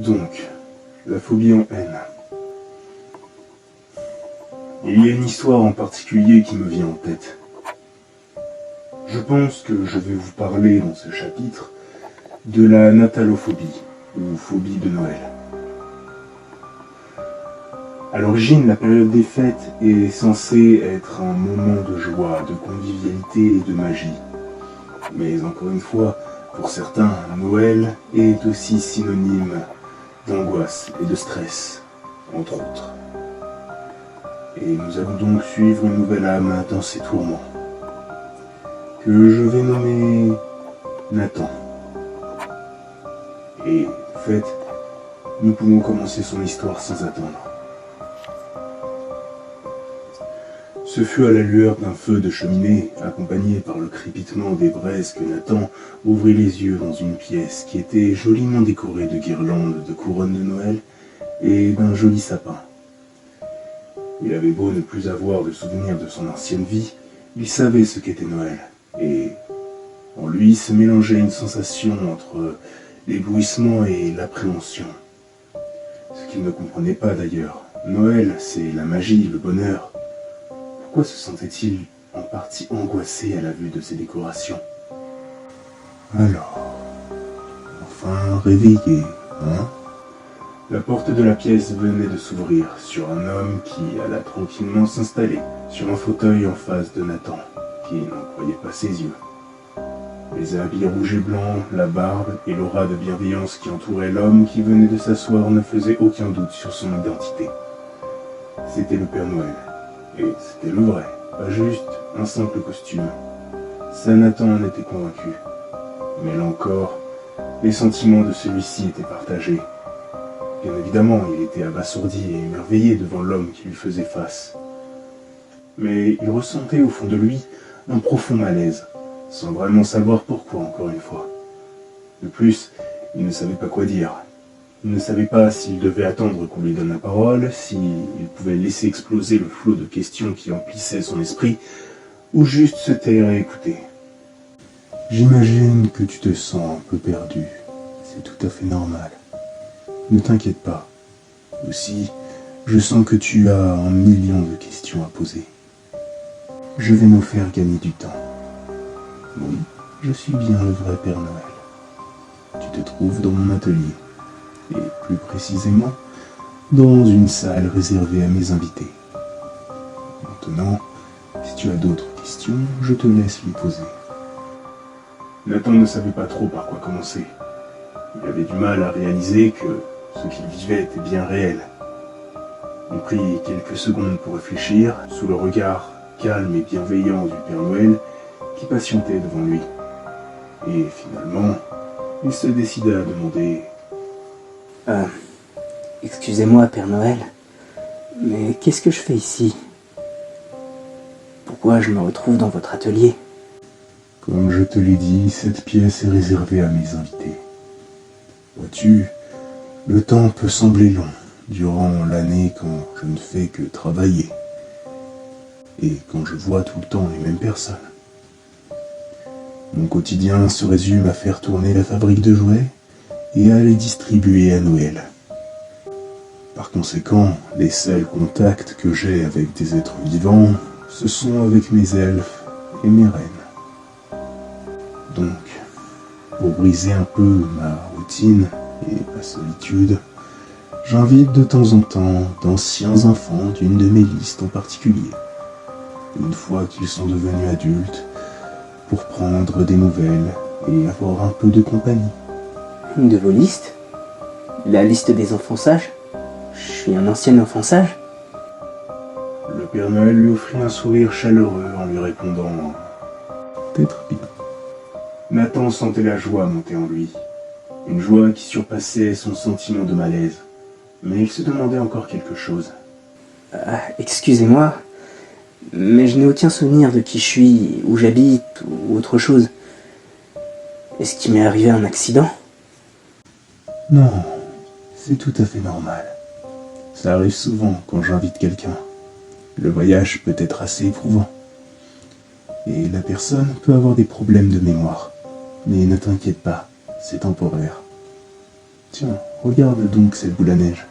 Donc, la phobie en haine. Il y a une histoire en particulier qui me vient en tête. Je pense que je vais vous parler dans ce chapitre de la natalophobie, ou phobie de Noël. À l'origine, la période des fêtes est censée être un moment de joie, de convivialité et de magie. Mais encore une fois, pour certains, Noël est aussi synonyme d'angoisse et de stress, entre autres. Et nous allons donc suivre une nouvelle âme dans ses tourments, que je vais nommer Nathan. Et en fait, nous pouvons commencer son histoire sans attendre. Ce fut à la lueur d'un feu de cheminée, accompagné par le crépitement des braises, que Nathan ouvrit les yeux dans une pièce qui était joliment décorée de guirlandes, de couronnes de Noël et d'un joli sapin. Il avait beau ne plus avoir de souvenirs de son ancienne vie, il savait ce qu'était Noël, et en lui se mélangeait une sensation entre l'éblouissement et l'appréhension. Ce qu'il ne comprenait pas d'ailleurs. Noël, c'est la magie, le bonheur. Pourquoi se sentait-il en partie angoissé à la vue de ces décorations? Alors, enfin réveillé, hein? La porte de la pièce venait de s'ouvrir sur un homme qui alla tranquillement s'installer sur un fauteuil en face de Nathan, qui n'en croyait pas ses yeux. Les habits rouges et blancs, la barbe et l'aura de bienveillance qui entourait l'homme qui venait de s'asseoir ne faisaient aucun doute sur son identité. C'était le Père Noël. Et c'était le vrai, pas juste un simple costume. Ça, Nathan en était convaincu. Mais là encore, les sentiments de celui-ci étaient partagés. Bien évidemment, il était abasourdi et émerveillé devant l'homme qui lui faisait face. Mais il ressentait au fond de lui un profond malaise, sans vraiment savoir pourquoi encore une fois. De plus, il ne savait pas quoi dire. Il ne savait pas s'il devait attendre qu'on lui donne la parole, s'il pouvait laisser exploser le flot de questions qui emplissait son esprit, ou juste se taire et écouter. J'imagine que tu te sens un peu perdu. C'est tout à fait normal. Ne t'inquiète pas. Aussi, je sens que tu as 1 million de questions à poser. Je vais nous faire gagner du temps. Oui, je suis bien le vrai Père Noël. Tu te trouves dans mon atelier. Et plus précisément, dans une salle réservée à mes invités. Maintenant, si tu as d'autres questions, je te laisse les poser. Nathan ne savait pas trop par quoi commencer. Il avait du mal à réaliser que ce qu'il vivait était bien réel. Il prit quelques secondes pour réfléchir, sous le regard calme et bienveillant du Père Noël qui patientait devant lui. Et finalement, il se décida à demander... Excusez-moi, Père Noël, mais qu'est-ce que je fais ici? Pourquoi je me retrouve dans votre atelier? Comme je te l'ai dit, cette pièce est réservée à mes invités. Vois-tu, le temps peut sembler long durant l'année quand je ne fais que travailler et quand je vois tout le temps les mêmes personnes. Mon quotidien se résume à faire tourner la fabrique de jouets et à les distribuer à Noël. Par conséquent, les seuls contacts que j'ai avec des êtres vivants, ce sont avec mes elfes et mes reines. Donc, pour briser un peu ma routine et ma solitude, j'invite de temps en temps d'anciens enfants d'une de mes listes en particulier, une fois qu'ils sont devenus adultes, pour prendre des nouvelles et avoir un peu de compagnie. Une de vos listes? La liste des enfants sages? Je suis un ancien enfant sage? Le Père Noël lui offrit un sourire chaleureux en lui répondant « Peut-être bien ». Nathan sentait la joie monter en lui, une joie qui surpassait son sentiment de malaise. Mais il se demandait encore quelque chose. Excusez-moi, mais je n'ai aucun souvenir de qui je suis, où j'habite, ou autre chose. Est-ce qu'il m'est arrivé un accident? Non, c'est tout à fait normal. Ça arrive souvent quand j'invite quelqu'un. Le voyage peut être assez éprouvant. Et la personne peut avoir des problèmes de mémoire. Mais ne t'inquiète pas, c'est temporaire. Tiens, regarde donc cette boule à neige.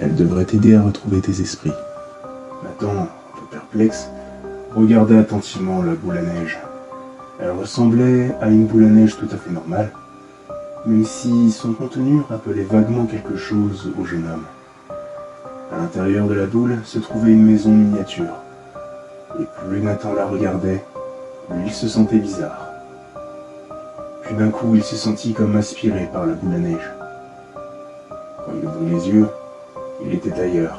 Elle devrait t'aider à retrouver tes esprits. Nathan, un peu perplexe, regardait attentivement la boule à neige. Elle ressemblait à une boule à neige tout à fait normale, même si son contenu rappelait vaguement quelque chose au jeune homme. À l'intérieur de la boule se trouvait une maison miniature. Et plus Nathan la regardait, plus il se sentait bizarre. Puis d'un coup, il se sentit comme aspiré par la boule à neige. Quand il ouvrit les yeux, il était ailleurs.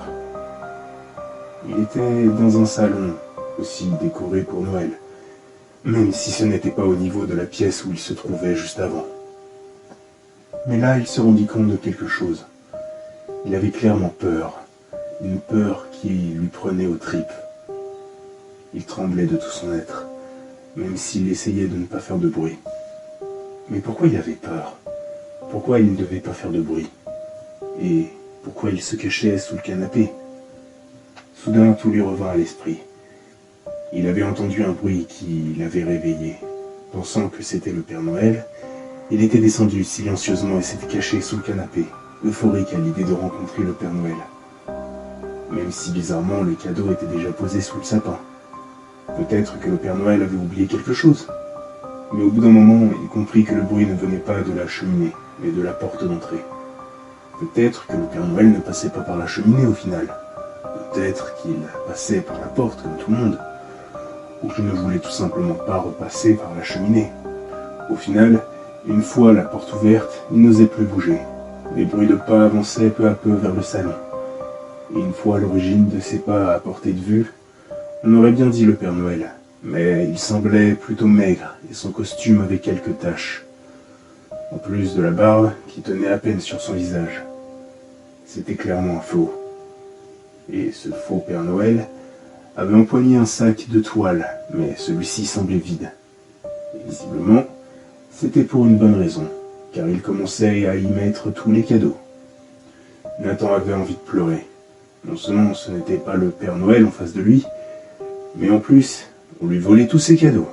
Il était dans un salon, aussi décoré pour Noël, même si ce n'était pas au niveau de la pièce où il se trouvait juste avant. Mais là, il se rendit compte de quelque chose. Il avait clairement peur, une peur qui lui prenait aux tripes. Il tremblait de tout son être, même s'il essayait de ne pas faire de bruit. Mais pourquoi il avait peur? Pourquoi il ne devait pas faire de bruit? Et pourquoi il se cachait sous le canapé? Soudain, tout lui revint à l'esprit. Il avait entendu un bruit qui l'avait réveillé. Pensant que c'était le Père Noël, il était descendu silencieusement et s'était caché sous le canapé, euphorique à l'idée de rencontrer le Père Noël. Même si bizarrement, les cadeaux étaient déjà posés sous le sapin. Peut-être que le Père Noël avait oublié quelque chose. Mais au bout d'un moment, il comprit que le bruit ne venait pas de la cheminée, mais de la porte d'entrée. Peut-être que le Père Noël ne passait pas par la cheminée au final. Peut-être qu'il passait par la porte comme tout le monde. Ou qu'il ne voulait tout simplement pas repasser par la cheminée. Au final, une fois la porte ouverte, il n'osait plus bouger. Les bruits de pas avançaient peu à peu vers le salon. Et une fois à l'origine de ces pas à portée de vue, on aurait bien dit le Père Noël. Mais il semblait plutôt maigre et son costume avait quelques taches. En plus de la barbe qui tenait à peine sur son visage. C'était clairement un faux. Et ce faux Père Noël avait empoigné un sac de toile, mais celui-ci semblait vide. Et visiblement, c'était pour une bonne raison, car il commençait à y mettre tous les cadeaux. Nathan avait envie de pleurer. Non seulement ce n'était pas le Père Noël en face de lui, mais en plus, on lui volait tous ses cadeaux.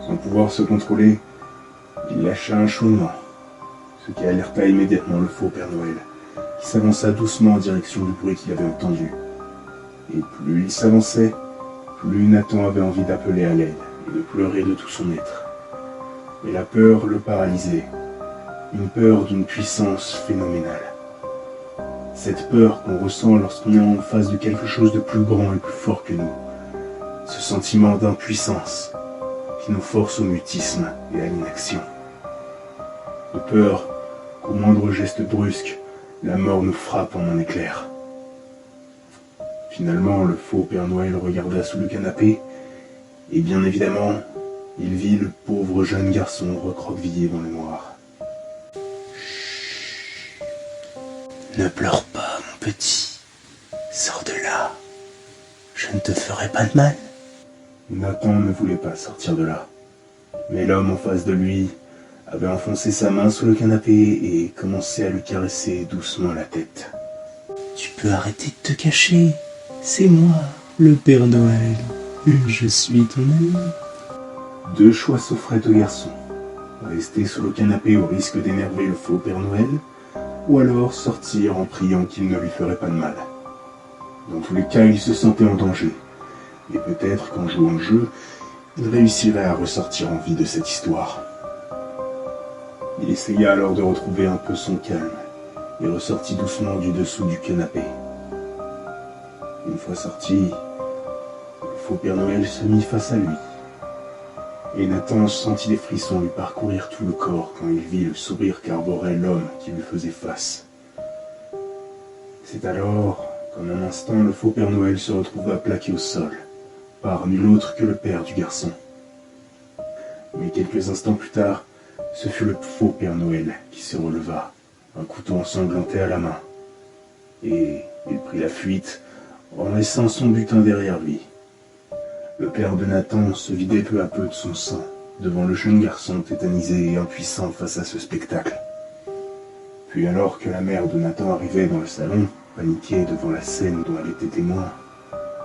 Sans pouvoir se contrôler, il lâcha un chouinement, ce qui alerta immédiatement le faux Père Noël, qui s'avança doucement en direction du bruit qu'il avait entendu. Et plus il s'avançait, plus Nathan avait envie d'appeler à l'aide et de pleurer de tout son être. Mais la peur le paralysait, une peur d'une puissance phénoménale. Cette peur qu'on ressent lorsqu'on est en face de quelque chose de plus grand et plus fort que nous. Ce sentiment d'impuissance qui nous force au mutisme et à l'inaction. De peur qu'au moindre geste brusque, la mort nous frappe en un éclair. Finalement, le faux Père Noël regarda sous le canapé, et bien évidemment, il vit le pauvre jeune garçon recroquevillé dans le noir. Ne pleure pas, mon petit. Sors de là. Je ne te ferai pas de mal. Nathan ne voulait pas sortir de là. Mais l'homme en face de lui avait enfoncé sa main sous le canapé et commençait à lui caresser doucement la tête. Tu peux arrêter de te cacher. C'est moi, le Père Noël. Je suis ton ami. Deux choix s'offraient au garçon. Rester sous le canapé au risque d'énerver le faux Père Noël, ou alors sortir en priant qu'il ne lui ferait pas de mal. Dans tous les cas, il se sentait en danger. Et peut-être qu'en jouant le jeu, il réussirait à ressortir en vie de cette histoire. Il essaya alors de retrouver un peu son calme et ressortit doucement du dessous du canapé. Une fois sorti, le faux Père Noël se mit face à lui. Et Nathan sentit des frissons lui parcourir tout le corps quand il vit le sourire qu'arborait l'homme qui lui faisait face. C'est alors qu'en un instant, le faux Père Noël se retrouva plaqué au sol, par nul autre que le père du garçon. Mais quelques instants plus tard, ce fut le faux Père Noël qui se releva, un couteau ensanglanté à la main. Et il prit la fuite en laissant son butin derrière lui. Le père de Nathan se vidait peu à peu de son sang, devant le jeune garçon tétanisé et impuissant face à ce spectacle. Puis alors que la mère de Nathan arrivait dans le salon, paniquée devant la scène dont elle était témoin,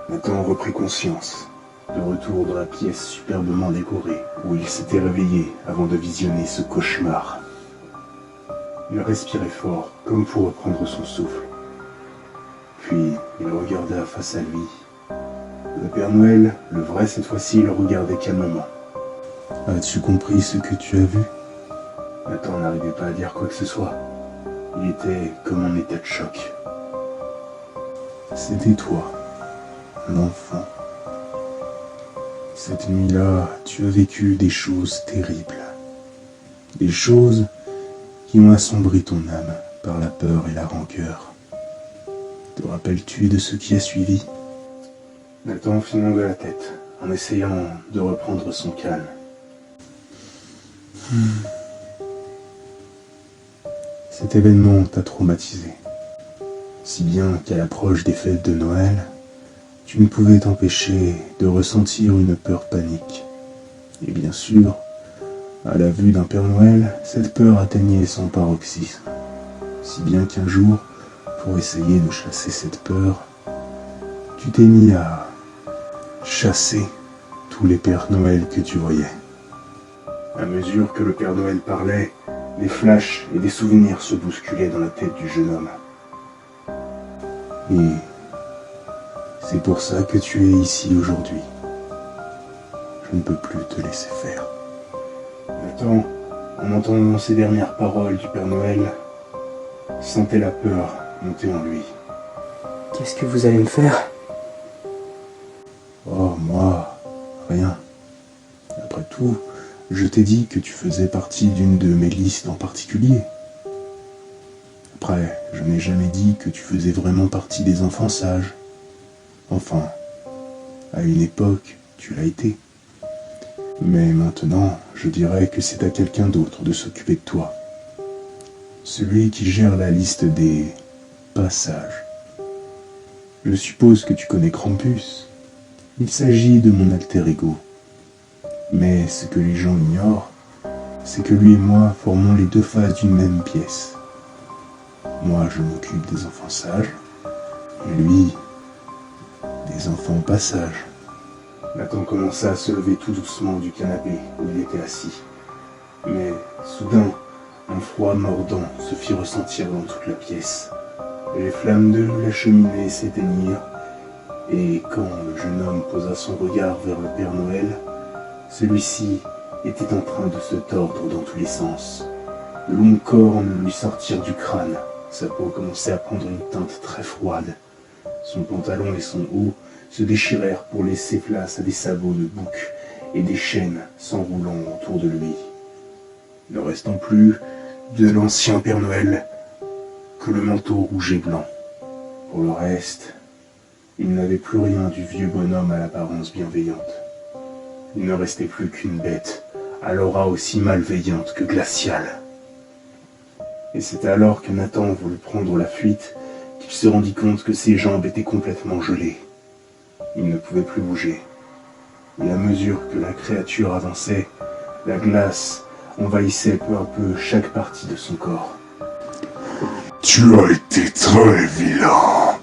Nathan reprit conscience, de retour dans la pièce superbement décorée, où il s'était réveillé avant de visionner ce cauchemar. Il respirait fort, comme pour reprendre son souffle. Puis, il regarda face à lui. Le Père Noël, le vrai cette fois-ci, le regardait calmement. « As-tu compris ce que tu as vu ?» Nathan n'arrivait pas à dire quoi que ce soit. Il était comme en état de choc. C'était toi, l'enfant. Cette nuit-là, tu as vécu des choses terribles. Des choses qui ont assombri ton âme par la peur et la rancœur. Te rappelles-tu de ce qui a suivi ? Nathan fit non de la tête, en essayant de reprendre son calme. Cet événement t'a traumatisé, si bien qu'à l'approche des fêtes de Noël, tu ne pouvais t'empêcher de ressentir une peur panique. Et bien sûr, à la vue d'un Père Noël, cette peur atteignait son paroxysme, si bien qu'un jour, pour essayer de chasser cette peur, tu t'es mis à chasser tous les Pères Noël que tu voyais. À mesure que le Père Noël parlait, des flashs et des souvenirs se bousculaient dans la tête du jeune homme. Et c'est pour ça que tu es ici aujourd'hui. Je ne peux plus te laisser faire. Nathan, en entendant ces dernières paroles du Père Noël, sentait la peur monter en lui. Qu'est-ce que vous allez me faire ? Oh, moi, rien. Après tout, je t'ai dit que tu faisais partie d'une de mes listes en particulier. Après, je n'ai jamais dit que tu faisais vraiment partie des enfants sages. Enfin, à une époque, tu l'as été. Mais maintenant, je dirais que c'est à quelqu'un d'autre de s'occuper de toi. Celui qui gère la liste des passages. Je suppose que tu connais Krampus. Il s'agit de mon alter ego. Mais ce que les gens ignorent, c'est que lui et moi formons les deux faces d'une même pièce. Moi, je m'occupe des enfants sages, et lui, des enfants pas sages. Nathan commença à se lever tout doucement du canapé où il était assis. Mais soudain, un froid mordant se fit ressentir dans toute la pièce. Les flammes de la cheminée s'éteignirent, et quand le jeune homme posa son regard vers le Père Noël, celui-ci était en train de se tordre dans tous les sens. De longues cornes lui sortirent du crâne. Sa peau commençait à prendre une teinte très froide. Son pantalon et son haut se déchirèrent pour laisser place à des sabots de bouc et des chaînes s'enroulant autour de lui. Ne restant plus de l'ancien Père Noël que le manteau rouge et blanc. Pour le reste, il n'avait plus rien du vieux bonhomme à l'apparence bienveillante. Il ne restait plus qu'une bête, à l'aura aussi malveillante que glaciale. Et c'est alors que Nathan voulut prendre la fuite qu'il se rendit compte que ses jambes étaient complètement gelées. Il ne pouvait plus bouger. Et à mesure que la créature avançait, la glace envahissait peu à peu chaque partie de son corps. Tu as été très vilain.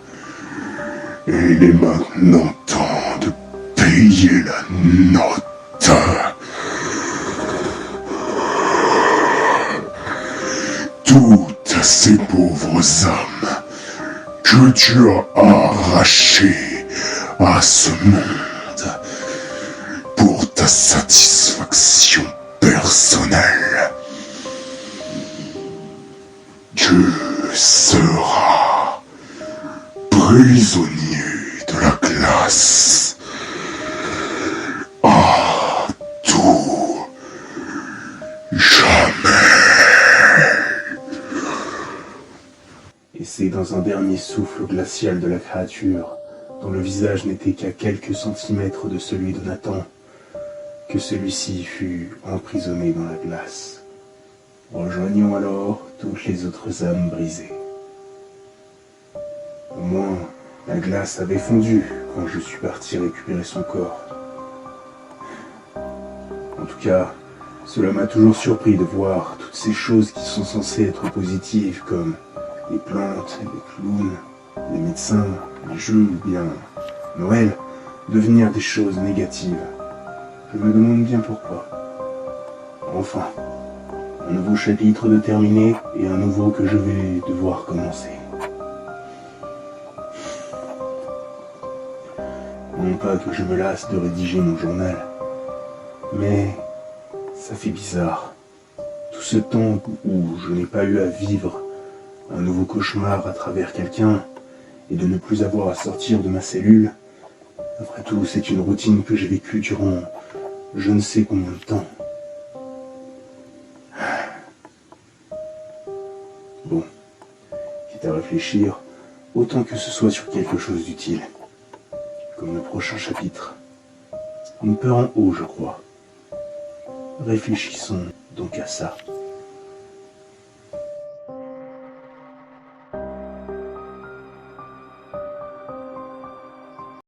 Et il est maintenant temps de payer la note. Toutes ces pauvres âmes que tu as arrachées à ce monde pour ta satisfaction personnelle. Tu seras prisonnier de la glace à tout jamais. Et c'est dans un dernier souffle glacial de la créature, dont le visage n'était qu'à quelques centimètres de celui de Nathan, que celui-ci fut emprisonné dans la glace, rejoignant alors toutes les autres âmes brisées. Au moins, la glace avait fondu quand je suis parti récupérer son corps. En tout cas, cela m'a toujours surpris de voir toutes ces choses qui sont censées être positives, comme les plantes, les clowns, les médecins, les jeux ou bien Noël, devenir des choses négatives. Je me demande bien pourquoi. Enfin, Un nouveau chapitre de terminé et un nouveau que je vais devoir commencer. Non pas que je me lasse de rédiger mon journal, mais ça fait bizarre. Tout ce temps où je n'ai pas eu à vivre un nouveau cauchemar à travers quelqu'un et de ne plus avoir à sortir de ma cellule, après tout, c'est une routine que j'ai vécue durant je ne sais combien de temps. Bon, quitte à réfléchir, autant que ce soit sur quelque chose d'utile. Comme le prochain chapitre. Une peur en haut, je crois. Réfléchissons donc à ça.